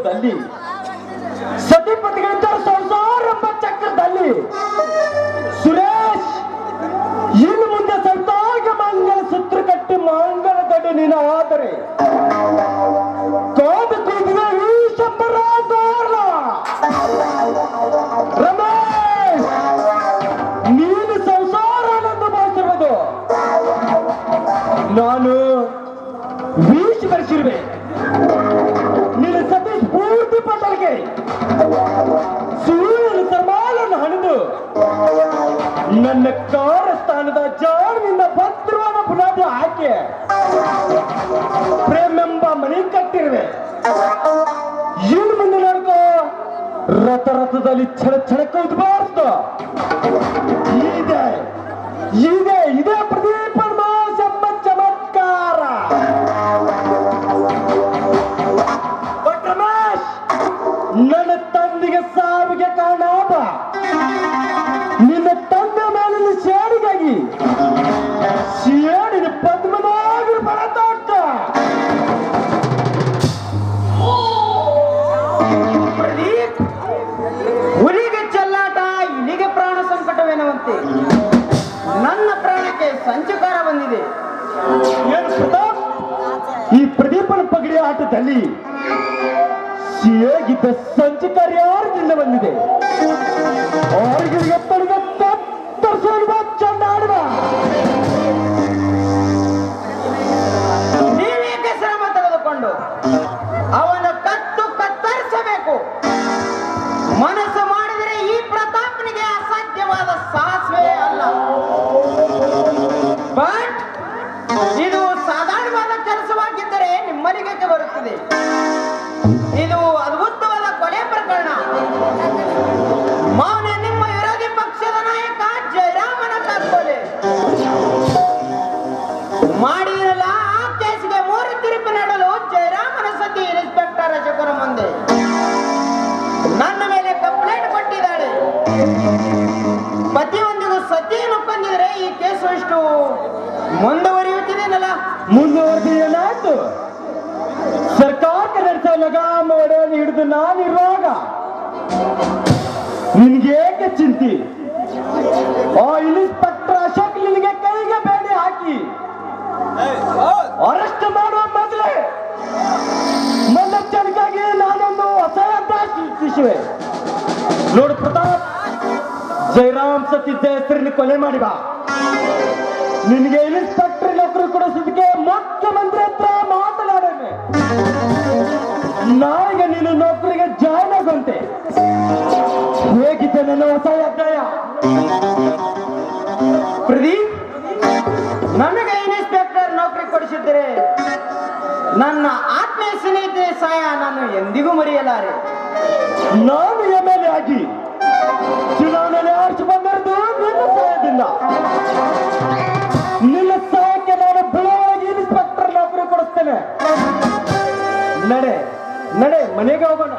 ಲೋಕದಲ್ಲಿ ಸತಿಪತಿಗಳಿಂದ ಸಂಸಾರ ಎಂಬ ಚಕ್ರದಲ್ಲಿ ಸುರೇಶ್ ಇನ್ನು ಮುಂದೆ ಸಂತಾಗ ಮಂಗಲ ಸೂತ್ರ ಕಟ್ಟಿ ಮಂಗಲ ಗಡಿ ನೀನು ಆದರೆ ಕಾದು ಕೂಗುವ ಈ ಶಂಬರ ರಮೇಶ್ ನೀನು ಸಂಸಾರವನ್ನು ಮಾಡಿರುವುದು ನಾನು ವೀಶ ಬರೆಸಿರುವೆ. ನಿನ್ನ ಸತೀಶ್ ಪೂರ್ತಿ ಪಟಲ್ಗೆ ಸೂರ್ಯನ ಸಮಾಲನ್ನು ಹಣಿದು ನನ್ನ ಕಾರಸ್ಥಾನದ ಜಾಣಿನಿಂದ ಭದ್ರವಾದ ಬುನಾದಿ ಹಾಕಿ ಪ್ರೇಮೆಂಬ ಮನೆ ಕಟ್ಟಿರುವೆ. ಇನ್ನು ಮುಂದೆ ನೋಡ್ಕೋ ರಥದಲ್ಲಿ ಛಳಕ ಉದ್ಬಾರ್ದು. ಇದೆ ಇದೆ ಇದೇ ಪ್ರದೀಪ ಎಂಬ ಚಮತ್ಕಾರ. ಬಟ್ ರಮೇಶ್ ನನ್ನ ತಂದೆಗೆ ಸಾವಿಗೆ ಕಾರಣ ನಿನ್ನ ತಂದೆ ಮೇಲಿನ ಸೇಡಿಗಾಗಿ ಸೇಡಿನ ಪದ್ಮನಾಗರು ಬರತಾಟ. ಪ್ರದೀಪ್, ಹುಲಿಗೆ ಚೆಲ್ಲಾಟ ಇಲಿಗೆ ಪ್ರಾಣ ಸಂಕಟವೇನವಂತೆ ನನ್ನ ಪ್ರಾಣಕ್ಕೆ ಸಂಚಕಾರ ಬಂದಿದೆ. ಏನು ಪ್ರತಾಪ್, ಈ ಪ್ರದೀಪನ ಪಗಡಿ ಆಟದಲ್ಲಿ ಹೇಗಿದ್ದ ಸಂಚಕಾರ ಯಾರಿಂದ ಬಂದಿದೆ? ಅವರಿಗೆ ಪಡೆದ ಚಂದ ನೀವೇಕೆ ಶ್ರಮ ತೆಗೆದುಕೊಂಡು ಅವನ ಕತ್ತು ಕತ್ತರಿಸಬೇಕು? ಮನಸ್ಸು ಮಾಡಿದರೆ ಈ ಪ್ರತಾಪನಿಗೆ ಅಸಾಧ್ಯವಾದ ಸಾಹಸವೇ ಅಲ್ಲ. ಬಟ್ ಇದು ಸಾಧಾರಣವಾದ ಕೆಲಸವಾಗಿದ್ದರೆ ನಿಮ್ಮನಿಗೆ ಬರುತ್ತದೆ. ಇದು ಅದ್ಭುತವಾದ ಕೊಲೆ ಪ್ರಕರಣ. ಮೌನ ನಿಮ್ಮ ವಿರೋಧಿ ಪಕ್ಷದ ನಾಯಕ ಜಯರಾಮನ ಕತ್ತಲೆ ಮಾಡಿರಲ್ಲ. ಆ ಕೇಸಿಗೆ 3 ತೀರ್ಪು ನೀಡಲು ಜಯರಾಮನ ಸತಿ ಇನ್ಸ್ಪೆಕ್ಟರ್ ಅಶೋಕರ ಮುಂದೆ ನನ್ನ ಮೇಲೆ ಕಂಪ್ಲೇಂಟ್ ಕೊಟ್ಟಿದ್ದಾಳೆ. ಪ್ರತಿಯೊಂದಿಗೂ ಸತಿಯನ್ನು ಕೊಂದಿದ್ರೆ ಈ ಕೇಸು ಎಷ್ಟು ಮುಂದುವರಿಯುತ್ತಿದೆಯಲ್ಲ. ಮುಂದುವರೆದು ಸರ್ಕಾರಕ್ಕೆ ನಡೆಸೋ ಲಗಾಮ ಒಡೆಯನ್ನು ಹಿಡಿದು ನಾನಿರುವಾಗ ನಿನ್ಗೇಕೆ ಚಿಂತಿ? ಆ ಇನ್ಸ್ಪೆಕ್ಟರ್ ಅಶೋಕ್ ನಿನಗೆ ಕೈಗೆ ಬೇಡಿ ಹಾಕಿ ಅರೆಸ್ಟ್ ಮಾಡುವ ಮೊದಲೇ ಮನೋಚ್ಚರಿಗಾಗಿ ನಾನೊಂದು ಹೊಸ ಸೃಷ್ಟಿಸುವೆ. ನೋಡು ಪ್ರತಾಪ್, ಜಯರಾಮ್ ಸತ್ಯದ ಹೆಸರಿನ ಕೊಲೆ ಮಾಡಿ ಬಾ. ನಿನಗೆ ಇನ್ಸ್ಪೆಕ್ಟರ್ ನೌಕರಿ ಕೊಡಿಸೋದಕ್ಕೆ ಮುಖ್ಯಮಂತ್ರಿ ಹತ್ರ ಮಾತನಾಡೋಣ. ನಾಈಗ ನೀನು ನೌಕರಿಗೆ ಜಾಯ್ನ್ ಆಗುವಂತೆ. ಹೇಗಿದೆ ನನ್ನ ಹೊಸ ಅಧ್ಯಾಯ? ಪ್ರದೀಪ್, ನನಗೆ ಇನ್ಸ್ಪೆಕ್ಟರ್ ನೌಕರಿ ಕೊಡಿಸಿದ್ದರೆ ನನ್ನ ಆತ್ಮೀಯ ಸ್ನೇಹಿತೆ ಸಹಾಯ ನಾನು ಎಂದಿಗೂ ಮರೆಯಲಾರೆ. ನಾನು ಎಮ್ಎಲ್ಎ ಆಗಿ ಚುನಾವಣೆಯಲ್ಲಿ ಆರ್ಚಿ ಬಂದಿರೋದು ನಿನ್ನ ಸಹಾಯದಿಂದ. ನಿನ್ನ ಸಹಾಯಕ್ಕೆ ನಾನು ಬೆಳವಣಿಗೆ ಇನ್ಸ್ಪೆಕ್ಟರ್ ನೌಕರಿ ಕೊಡಿಸ್ತೇನೆ. ನಡೆ ನಡೆ, ಮನೆಗೆ ಹೋಗೋಣ.